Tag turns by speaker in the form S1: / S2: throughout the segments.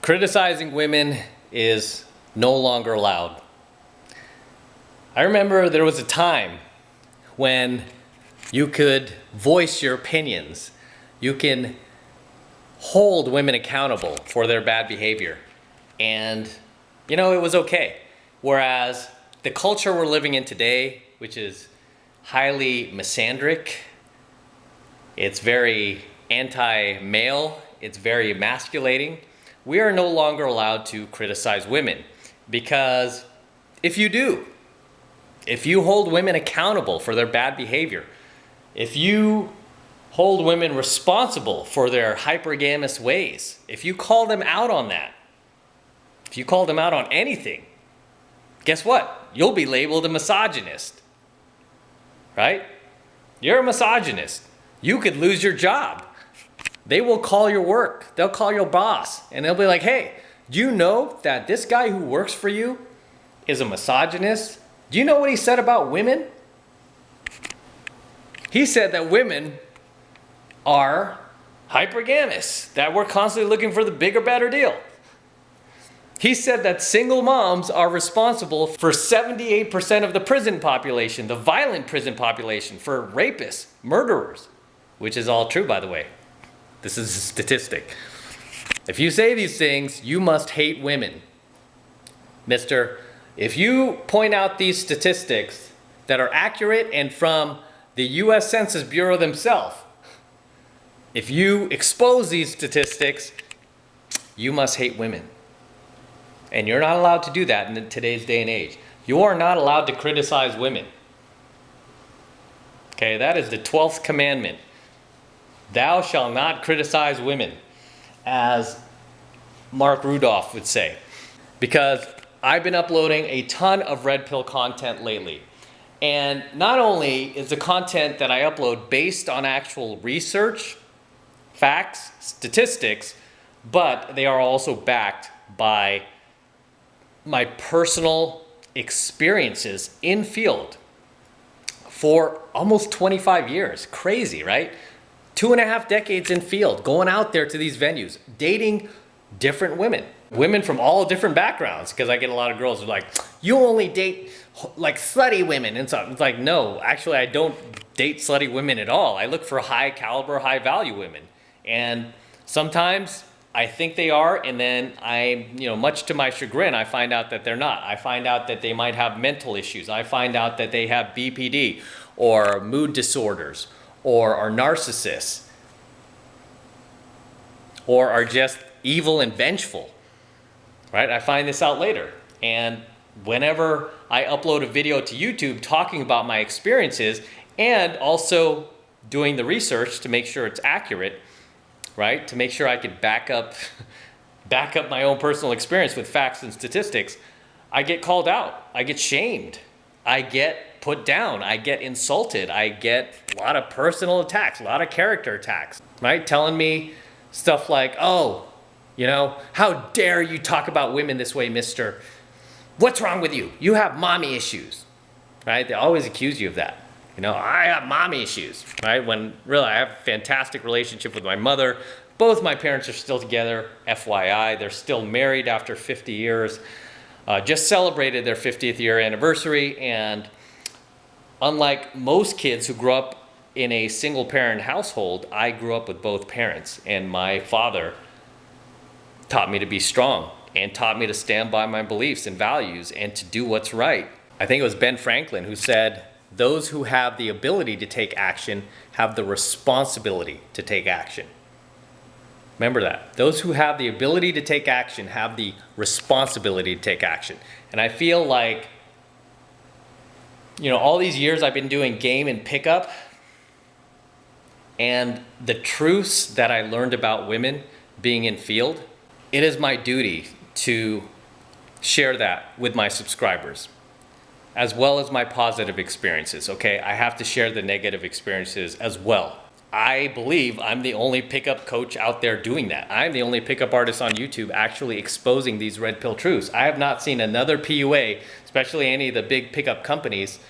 S1: Criticizing women is no longer allowed. I remember there was a time when you could voice your opinions. You can hold women accountable for their bad behavior. And, it was okay. Whereas the culture we're living in today, which is highly misandric, it's very anti-male, it's very emasculating, we are no longer allowed to criticize women. Because if you hold women accountable for their bad behavior, if you hold women responsible for their hypergamous ways, if you call them out on that, if you call them out on anything, guess what? You'll be labeled a misogynist, right? You're a misogynist. You could lose your job. They will call your work. They'll call your boss and they'll be like, hey, do you know that this guy who works for you is a misogynist? Do you know what he said about women? He said that women are hypergamous, that we're constantly looking for the bigger, better deal. He said that single moms are responsible for 78% of the prison population, the violent prison population, for rapists, murderers, which is all true, by the way. This is a statistic. If you say these things, you must hate women. Mister, if you point out these statistics that are accurate and from the U.S. Census Bureau themselves, if you expose these statistics, you must hate women. And you're not allowed to do that in today's day and age. You are not allowed to criticize women. Okay, that is the 12th commandment. Thou shalt not criticize women, as Mark Rudolph would say. Because I've been uploading a ton of red pill content lately. And not only is the content that I upload based on actual research, facts, statistics, but they are also backed by my personal experiences in field for almost 25 years. Crazy, right? 2.5 decades in field, going out there to these venues, dating different women from all different backgrounds, because I get a lot of girls who are like, you only date like slutty women and stuff. It's like, no, actually I don't date slutty women at all. I look for high caliber, high value women. And sometimes I think they are, and then much to my chagrin, I find out that they're not. I find out that they might have mental issues. I find out that they have BPD or mood disorders or are narcissists or are just evil and vengeful, right? I find this out later. And whenever I upload a video to YouTube talking about my experiences and also doing the research to make sure it's accurate, right? To make sure I could back up my own personal experience with facts and statistics, I get called out. I get shamed. I get put down. I get insulted. I get a lot of personal attacks, a lot of character attacks, right? Telling me stuff like, oh, how dare you talk about women this way, mister? What's wrong with you? You have mommy issues, right? They always accuse you of that. I have mommy issues, right? When really I have a fantastic relationship with my mother. Both my parents are still together, FYI. They're still married after 50 years. Just celebrated their 50th year anniversary. And unlike most kids who grew up in a single parent household, I grew up with both parents. And my father taught me to be strong and taught me to stand by my beliefs and values and to do what's right. I think it was Ben Franklin who said, those who have the ability to take action have the responsibility to take action. Remember that. Those who have the ability to take action have the responsibility to take action. And I feel like, all these years I've been doing game and pickup, and the truths that I learned about women being in field, it is my duty to share that with my subscribers, as well as my positive experiences, okay? I have to share the negative experiences as well. I believe I'm the only pickup coach out there doing that. I'm the only pickup artist on YouTube actually exposing these red pill truths. I have not seen another PUA, especially any of the big pickup companies,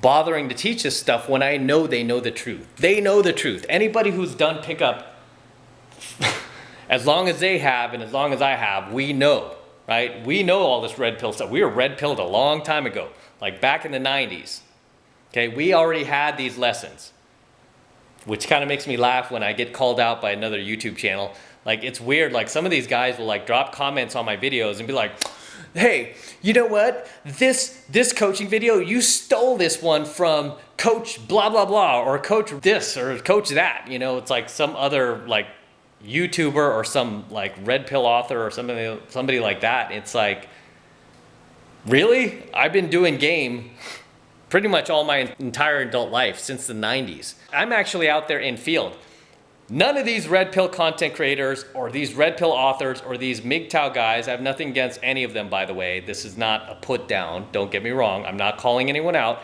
S1: bothering to teach this stuff when I know they know the truth. They know the truth. Anybody who's done pickup As long as they have and as long as I have, we know, right? We know all this red pill stuff. We were red pilled a long time ago, like back in the 90s. Okay, we already had these lessons, which kind of makes me laugh when I get called out by another YouTube channel. Like, it's weird, like some of these guys will like drop comments on my videos and be like, hey, you know what? This coaching video, you stole this one from coach blah, blah, blah, or coach this or coach that. You know, it's like some other like YouTuber or some like red pill author or somebody like that. It's like, really? I've been doing game pretty much all my entire adult life since the 90s. I'm actually out there in field. None of these red pill content creators or these red pill authors or these MGTOW guys, I have nothing against any of them, by the way. This is not a put down. Don't get me wrong. I'm not calling anyone out,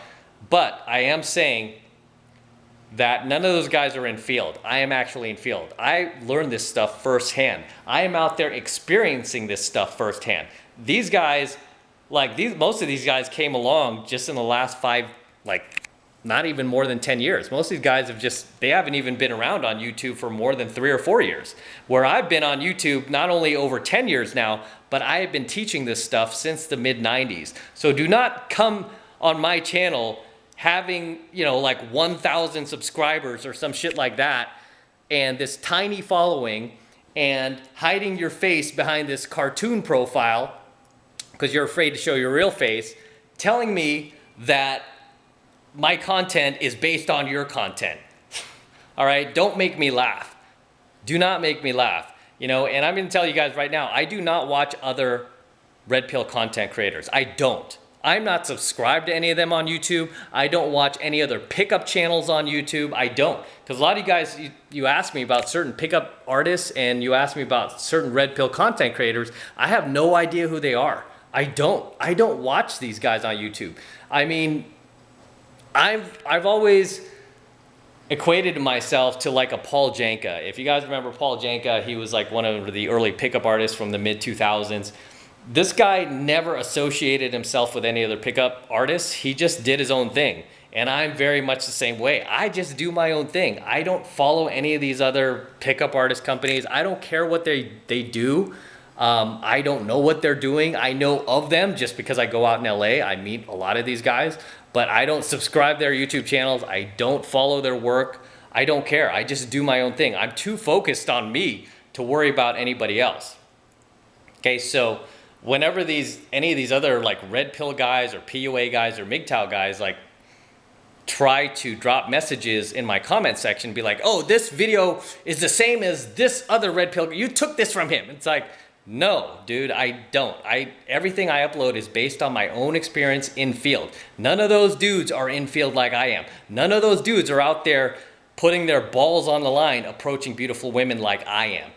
S1: but I am saying that none of those guys are in field. I am actually in field. I learned this stuff firsthand. I am out there experiencing this stuff firsthand. These guys, most of these guys came along just in the last not even more than 10 years. Most of these guys they haven't even been around on YouTube for more than 3 or 4 years. Where I've been on YouTube not only over 10 years now, but I have been teaching this stuff since the mid 90s. So do not come on my channel having, like 1,000 subscribers or some shit like that, and this tiny following, and hiding your face behind this cartoon profile because you're afraid to show your real face, telling me that my content is based on your content. All right, don't make me laugh. Do not make me laugh. And I'm gonna tell you guys right now, I do not watch other red pill content creators. I don't. I'm not subscribed to any of them on YouTube. I don't watch any other pickup channels on YouTube. I don't. Because a lot of you guys, you ask me about certain pickup artists and you ask me about certain red pill content creators. I have no idea who they are. I don't watch these guys on YouTube. I mean, I've always equated myself to like a Paul Janka. If you guys remember Paul Janka, he was like one of the early pickup artists from the mid 2000s. This guy never associated himself with any other pickup artists. He just did his own thing. And I'm very much the same way. I just do my own thing. I don't follow any of these other pickup artist companies. I don't care what they do. I don't know what they're doing. I know of them just because I go out in LA. I meet a lot of these guys, but I don't subscribe to their YouTube channels. I don't follow their work. I don't care. I just do my own thing. I'm too focused on me to worry about anybody else. Okay, so whenever any of these other like red pill guys or PUA guys or MGTOW guys like try to drop messages in my comment section, be like, oh, this video is the same as this other red pill, you took this from him. It's like, no, dude, I don't. Everything I upload is based on my own experience in field. None of those dudes are in field like I am. None of those dudes are out there putting their balls on the line, approaching beautiful women like I am.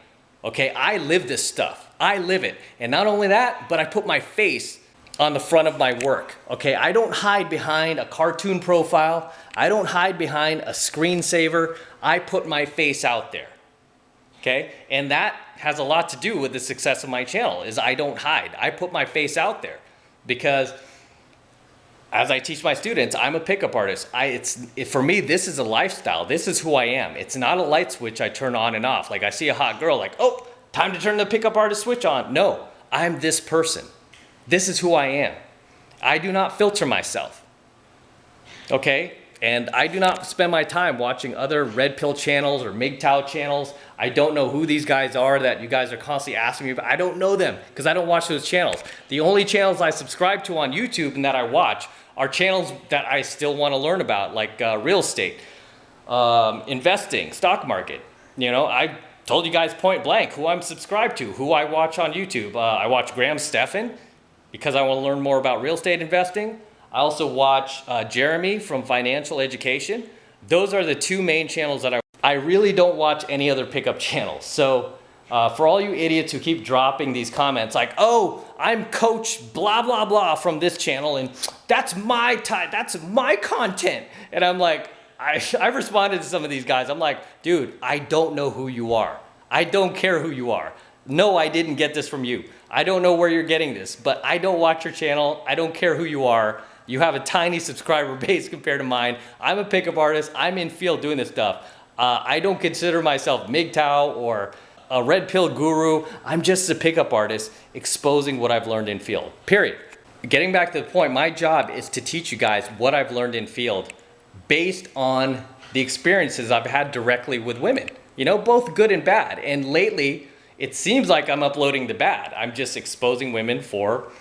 S1: Okay, I live this stuff. I live it. And not only that, but I put my face on the front of my work. Okay, I don't hide behind a cartoon profile. I don't hide behind a screensaver. I put my face out there. Okay, and that has a lot to do with the success of my channel, is I don't hide. I put my face out there because as I teach my students, I'm a pickup artist. For me, this is a lifestyle. This is who I am. It's not a light switch I turn on and off. Like I see a hot girl, like, oh, time to turn the pickup artist switch on. No, I'm this person. This is who I am. I do not filter myself. Okay? And I do not spend my time watching other red pill channels or MGTOW channels. I don't know who these guys are that you guys are constantly asking me about. I don't know them because I don't watch those channels. The only channels I subscribe to on YouTube and that I watch are channels that I still want to learn about, like real estate, investing, stock market. I told you guys point blank who I'm subscribed to, who I watch on YouTube. I watch Graham Stephan because I want to learn more about real estate investing. I also watch Jeremy from Financial Education. Those are the two main channels that I really don't watch any other pickup channels. So for all you idiots who keep dropping these comments like, oh, I'm coach blah, blah, blah from this channel and that's my that's my content. And I'm like, I've responded to some of these guys. I'm like, dude, I don't know who you are. I don't care who you are. No, I didn't get this from you. I don't know where you're getting this, but I don't watch your channel. I don't care who you are. You have a tiny subscriber base compared to mine. I'm a pickup artist. I'm in field doing this stuff. I don't consider myself MGTOW or a red pill guru. I'm just a pickup artist exposing what I've learned in field, period. Getting back to the point, my job is to teach you guys what I've learned in field based on the experiences I've had directly with women, you know, both good and bad. And lately, it seems like I'm uploading the bad. I'm just exposing women for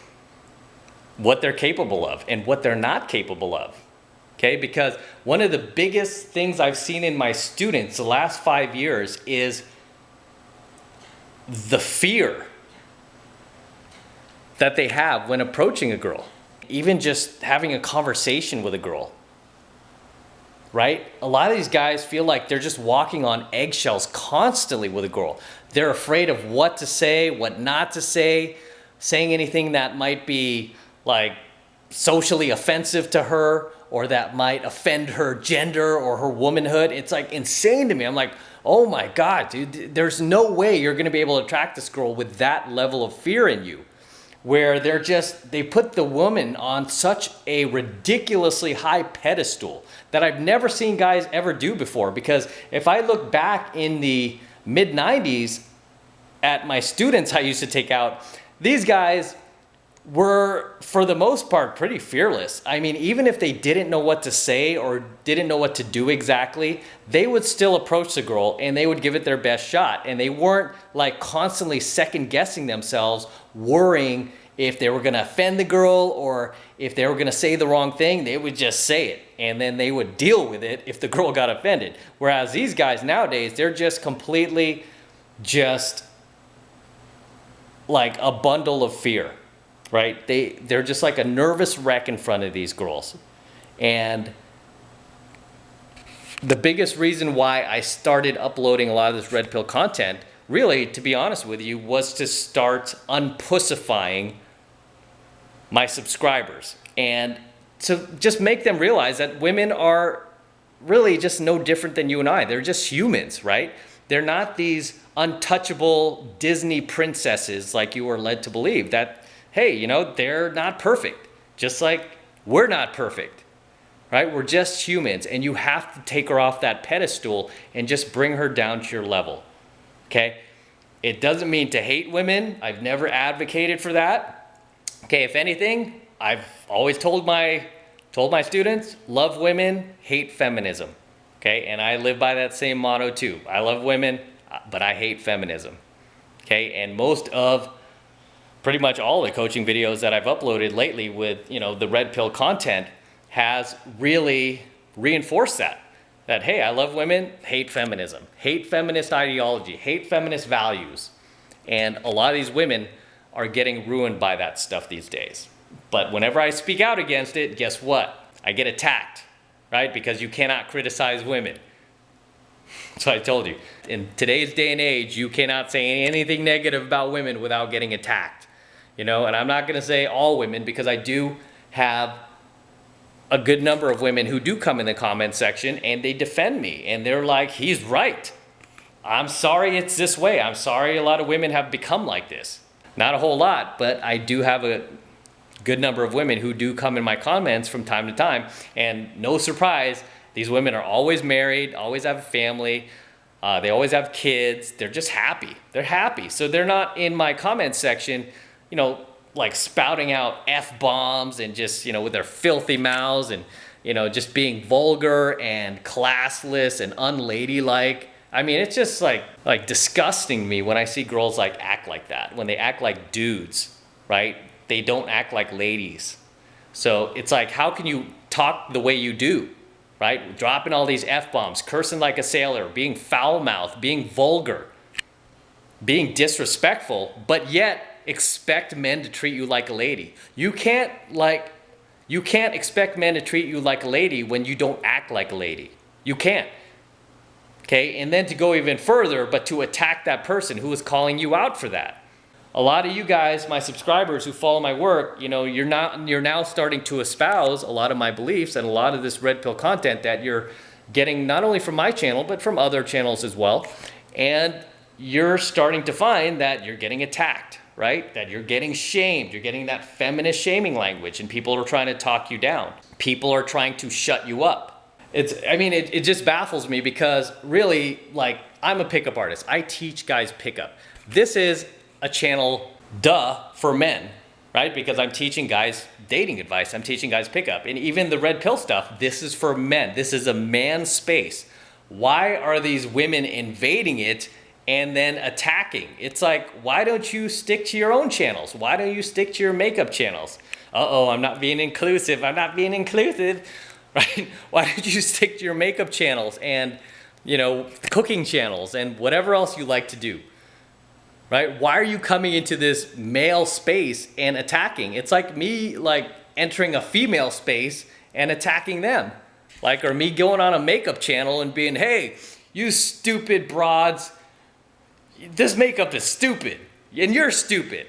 S1: what they're capable of and what they're not capable of. Okay, because one of the biggest things I've seen in my students the last 5 years is the fear that they have when approaching a girl, even just having a conversation with a girl, right? A lot of these guys feel like they're just walking on eggshells constantly with a girl. They're afraid of what to say, what not to say, saying anything that might be like socially offensive to her or that might offend her gender or her womanhood. It's like insane to me. I'm like, oh my God, dude, there's no way you're gonna be able to attract this girl with that level of fear in you, where they put the woman on such a ridiculously high pedestal that I've never seen guys ever do before. Because if I look back in the mid 90s at my students I used to take out, these guys were, for the most part, pretty fearless. I mean, even if they didn't know what to say or didn't know what to do exactly, they would still approach the girl and they would give it their best shot. And they weren't like constantly second guessing themselves, worrying if they were gonna offend the girl or if they were gonna say the wrong thing. They would just say it and then they would deal with it if the girl got offended. Whereas these guys nowadays, they're just completely just like a bundle of fear. Right? They're just like a nervous wreck in front of these girls. And the biggest reason why I started uploading a lot of this red pill content, really, to be honest with you, was to start unpussifying my subscribers and to just make them realize that women are really just no different than you and I. They're just humans, right? They're not these untouchable Disney princesses like you are led to believe. That, hey, you know, they're not perfect, just like we're not perfect, right? We're just humans, and you have to take her off that pedestal and just bring her down to your level, okay? It doesn't mean to hate women. I've never advocated for that. Okay, if anything, I've always told my students, love women, hate feminism, okay? And I live by that same motto too. I love women, but I hate feminism, okay? And most of pretty much all the coaching videos that I've uploaded lately with, you know, the red pill content has really reinforced that, hey, I love women, hate feminism, hate feminist ideology, hate feminist values. And a lot of these women are getting ruined by that stuff these days. But whenever I speak out against it, guess what? I get attacked, right? Because you cannot criticize women. So I told you, in today's day and age, you cannot say anything negative about women without getting attacked. You know, and I'm not going to say all women, because I do have a good number of women who do come in the comment section and they defend me and they're like, he's right. I'm sorry it's this way. I'm sorry a lot of women have become like this. Not a whole lot, but I do have a good number of women who do come in my comments from time to time. And no surprise, these women are always married, always have a family. They always have kids. They're just happy. They're happy. So they're not in my comment section, you know, like spouting out F-bombs and just, you know, with their filthy mouths and, you know, just being vulgar and classless and unladylike. I mean, it's just like disgusting me when I see girls like act like that, when they act like dudes, right? They don't act like ladies. So it's like, how can you talk the way you do, right? Dropping all these F-bombs, cursing like a sailor, being foul-mouthed, being vulgar, being disrespectful, but yet expect men to treat you like a lady. You can't expect men to treat you like a lady when you don't act like a lady. You can't. Okay, and then to go even further, but to attack that person who is calling you out for that. A lot of you guys, my subscribers who follow my work, you know, you're now starting to espouse a lot of my beliefs and a lot of this red pill content that you're getting not only from my channel, but from other channels as well. And you're starting to find that you're getting attacked, right? That you're getting shamed. You're getting that feminist shaming language, and people are trying to talk you down. People are trying to shut you up. It just baffles me because really, like, I'm a pickup artist. I teach guys pickup. This is a channel, for men, right? Because I'm teaching guys dating advice. I'm teaching guys pickup. And even the red pill stuff, this is for men. This is a man's space. Why are these women invading it and then attacking? It's like, why don't you stick to your own channels? Why don't you stick to your makeup channels? Uh-oh, I'm not being inclusive. I'm not being inclusive. Right? Why don't you stick to your makeup channels and, cooking channels and whatever else you like to do? Right? Why are you coming into this male space and attacking? It's like me entering a female space and attacking them. Or me going on a makeup channel and being, hey, you stupid broads, this makeup is stupid and you're stupid.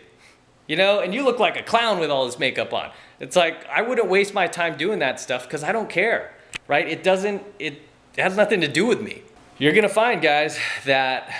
S1: And you look like a clown with all this makeup on. It's like, I wouldn't waste my time doing that stuff because I don't care, right? It has nothing to do with me. You're gonna find, guys, that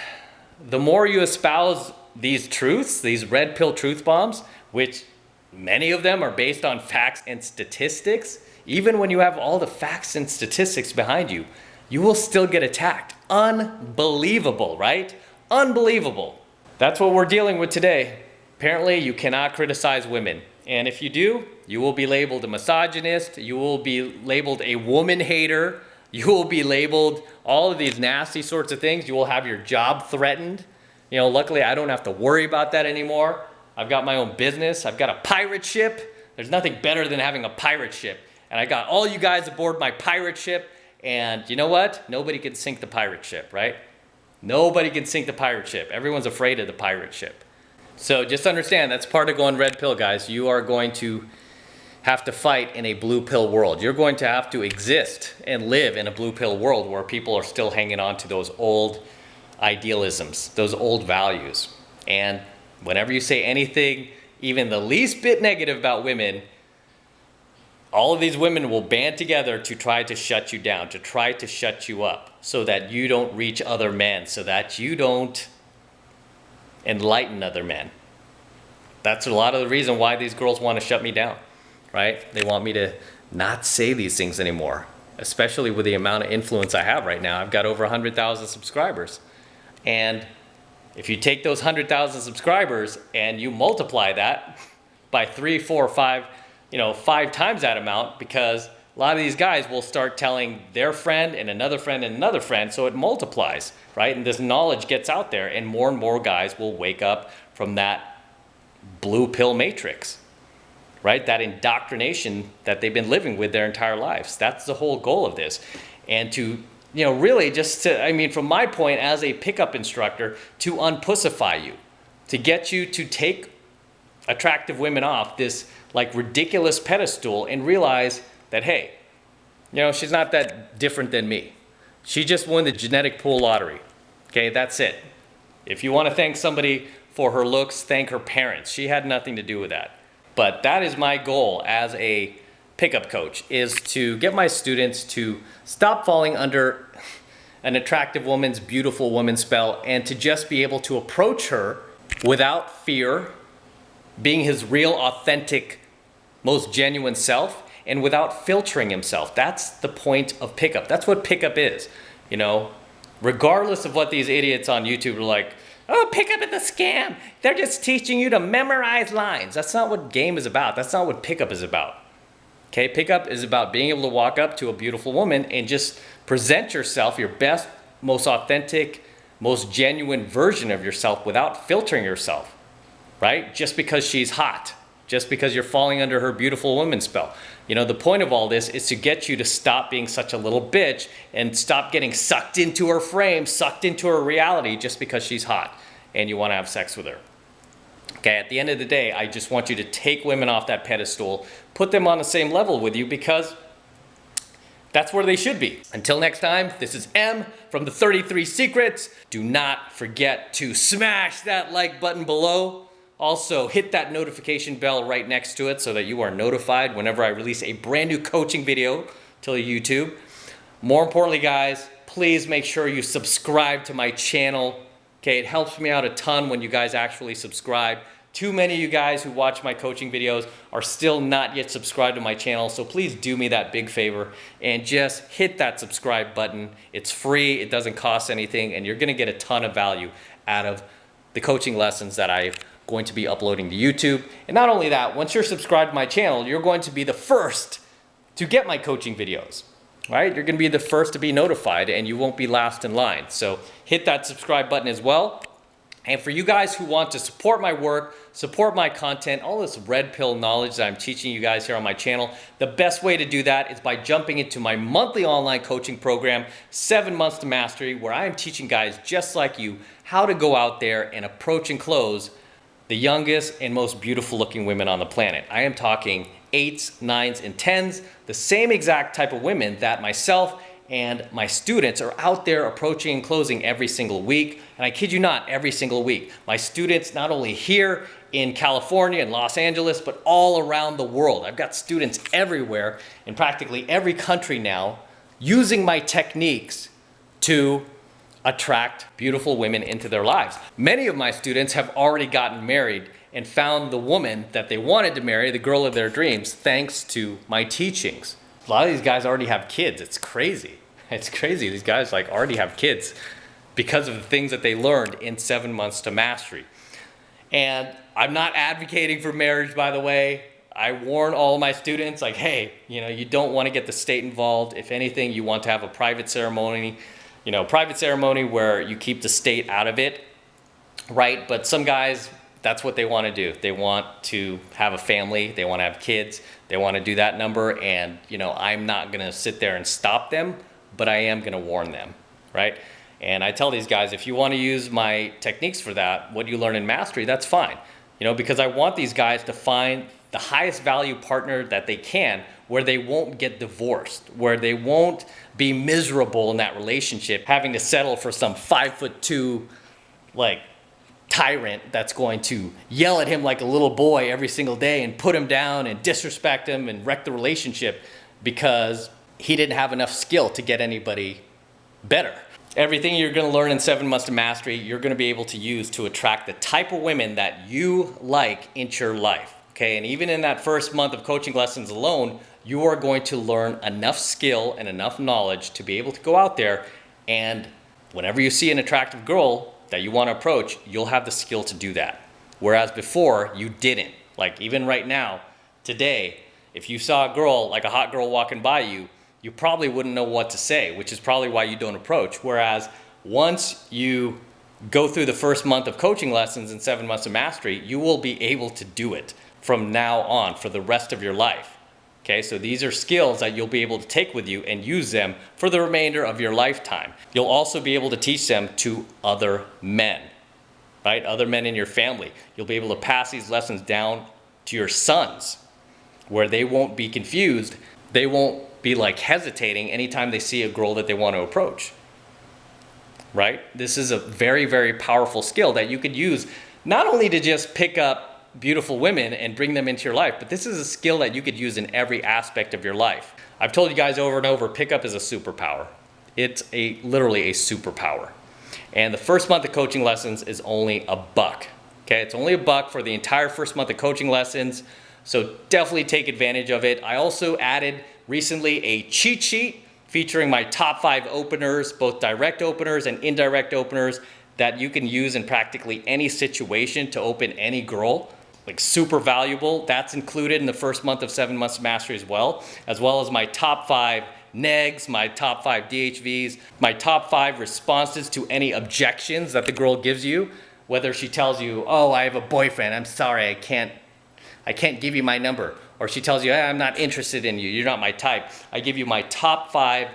S1: the more you espouse these truths, these red pill truth bombs, which many of them are based on facts and statistics, even when you have all the facts and statistics behind you, you will still get attacked. Unbelievable, right? Unbelievable. That's what we're dealing with today. Apparently, you cannot criticize women. And if you do, you will be labeled a misogynist, you will be labeled a woman hater, you will be labeled all of these nasty sorts of things. You will have your job threatened. Luckily I don't have to worry about that anymore. I've got my own business. I've got a pirate ship. There's nothing better than having a pirate ship. And I got all you guys aboard my pirate ship. And you know what? Nobody can sink the pirate ship, right? Nobody can sink the pirate ship. Everyone's afraid of the pirate ship. So just understand, that's part of going red pill, guys. You are going to have to fight in a blue pill world. You're going to have to exist and live in a blue pill world where people are still hanging on to those old idealisms, those old values. And whenever you say anything, even the least bit negative about women, all of these women will band together to try to shut you down, to try to shut you up, so that you don't reach other men, so that you don't enlighten other men. That's a lot of the reason why these girls want to shut me down, right? They want me to not say these things anymore, especially with the amount of influence I have right now. I've got over 100,000 subscribers. And if you take those 100,000 subscribers and you multiply that by 3, 4, 5, 5 times that amount, because a lot of these guys will start telling their friend and another friend and another friend, so it multiplies, right? And this knowledge gets out there, and more guys will wake up from that blue pill matrix, right? That indoctrination that they've been living with their entire lives. That's the whole goal of this. And to, really just to, from my point as a pickup instructor, to unpussify you, to get you to take attractive women off this ridiculous pedestal and realize that, hey, she's not that different than me. She just won the genetic pool lottery. Okay, that's it. If you want to thank somebody for her looks, thank her parents. She had nothing to do with that. But that is my goal as a pickup coach, is to get my students to stop falling under an attractive woman's beautiful woman spell, and to just be able to approach her without fear, being his real, authentic, most genuine self, and without filtering himself. That's the point of pickup. That's what pickup is. Regardless of what these idiots on YouTube are like, oh, pickup is a scam. They're just teaching you to memorize lines. That's not what game is about. That's not what pickup is about. Okay, pickup is about being able to walk up to a beautiful woman and just present yourself, your best, most authentic, most genuine version of yourself without filtering yourself, right? Just because she's hot, just because you're falling under her beautiful woman spell. The point of all this is to get you to stop being such a little bitch and stop getting sucked into her frame, sucked into her reality just because she's hot and you want to have sex with her. Okay, at the end of the day, I just want you to take women off that pedestal, put them on the same level with you, because that's where they should be. Until next time, this is M from the 33 Secrets. Do not forget to smash that like button below. Also, hit that notification bell right next to it so that you are notified whenever I release a brand new coaching video to YouTube. More importantly, guys, please make sure you subscribe to my channel. Okay, it helps me out a ton when you guys actually subscribe. Too many of you guys who watch my coaching videos are still not yet subscribed to my channel, so please do me that big favor and just hit that subscribe button. It's free, it doesn't cost anything, and you're gonna get a ton of value out of the coaching lessons that I'm going to be uploading to YouTube. And not only that, once you're subscribed to my channel, you're going to be the first to get my coaching videos, right? You're gonna be the first to be notified and you won't be last in line. So hit that subscribe button as well. And for you guys who want to support my work, support my content, all this red pill knowledge that I'm teaching you guys here on my channel, the best way to do that is by jumping into my monthly online coaching program, 7 Months to Mastery, where I am teaching guys just like you how to go out there and approach and close the youngest and most beautiful looking women on the planet. I am talking 8s, 9s, and 10s, the same exact type of women that myself and my students are out there approaching and closing every single week. And I kid you not, every single week. My students, not only here in California and Los Angeles, but all around the world. I've got students everywhere in practically every country now using my techniques to attract beautiful women into their lives. Many of my students have already gotten married and found the woman that they wanted to marry, the girl of their dreams, thanks to my teachings. A lot of these guys already have kids. It's crazy. It's crazy. These guys like already have kids because of the things that they learned in 7 Months to Mastery. And I'm not advocating for marriage, by the way. I warn all my students, like, hey, you don't want to get the state involved. If anything, you want to have a private ceremony, where you keep the state out of it, right? But some guys, that's what they want to do. They want to have a family. They want to have kids. They want to do that number. And, I'm not going to sit there and stop them, but I am going to warn them, right? And I tell these guys, if you want to use my techniques for that, what you learn in mastery, that's fine. Because I want these guys to find the highest value partner that they can, where they won't get divorced, where they won't be miserable in that relationship, having to settle for some 5'2", like, tyrant that's going to yell at him like a little boy every single day and put him down and disrespect him and wreck the relationship because he didn't have enough skill to get anybody better. Everything you're going to learn in 7 Months to Mastery, you're going to be able to use to attract the type of women that you like into your life. Okay, and even in that first month of coaching lessons alone, you are going to learn enough skill and enough knowledge to be able to go out there, and whenever you see an attractive girl that you want to approach, you'll have the skill to do that. Whereas before, you didn't. Like even right now, today, if you saw a girl, like a hot girl walking by you, you probably wouldn't know what to say, which is probably why you don't approach. Whereas once you go through the first month of coaching lessons in 7 Months of Mastery, you will be able to do it from now on for the rest of your life. Okay, so these are skills that you'll be able to take with you and use them for the remainder of your lifetime. You'll also be able to teach them to other men, right? Other men in your family. You'll be able to pass these lessons down to your sons, where they won't be confused. They won't be like hesitating anytime they see a girl that they want to approach, right? This is a very, very powerful skill that you could use not only to just pick up beautiful women and bring them into your life, but this is a skill that you could use in every aspect of your life. I've told you guys over and over, pickup is a superpower. It's literally a superpower. And the first month of coaching lessons is only $1. Okay, it's only $1 for the entire first month of coaching lessons. So definitely take advantage of it. I also added recently a cheat sheet featuring my top 5 openers, both direct openers and indirect openers, that you can use in practically any situation to open any girl. Like super valuable. That's included in the first month of 7 Months of Mastery as well as my top 5 negs, my top 5 DHVs, my top 5 responses to any objections that the girl gives you, whether she tells you, oh, I have a boyfriend, I'm sorry, I can't give you my number, or she tells you, hey, I'm not interested in you, you're not my type. I give you my top 5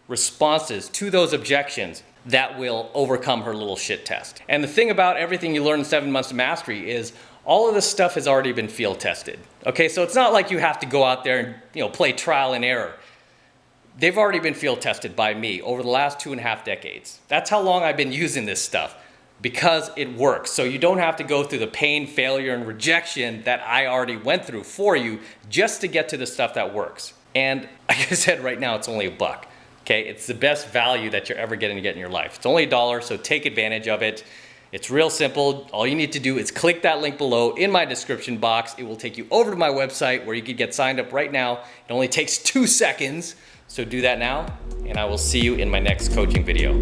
S1: responses to those objections that will overcome her little shit test. And the thing about everything you learn in 7 Months of Mastery is all of this stuff has already been field tested. Okay, so it's not like you have to go out there and play trial and error. They've already been field tested by me over the last 2.5 decades. That's how long I've been using this stuff, because it works. So you don't have to go through the pain, failure, and rejection that I already went through for you just to get to the stuff that works. And like I said, right now it's only $1. Okay, it's the best value that you're ever getting to get in your life. It's only $1, so take advantage of it. It's real simple. All you need to do is click that link below in my description box. It will take you over to my website where you can get signed up right now. It only takes 2 seconds. So do that now, and I will see you in my next coaching video.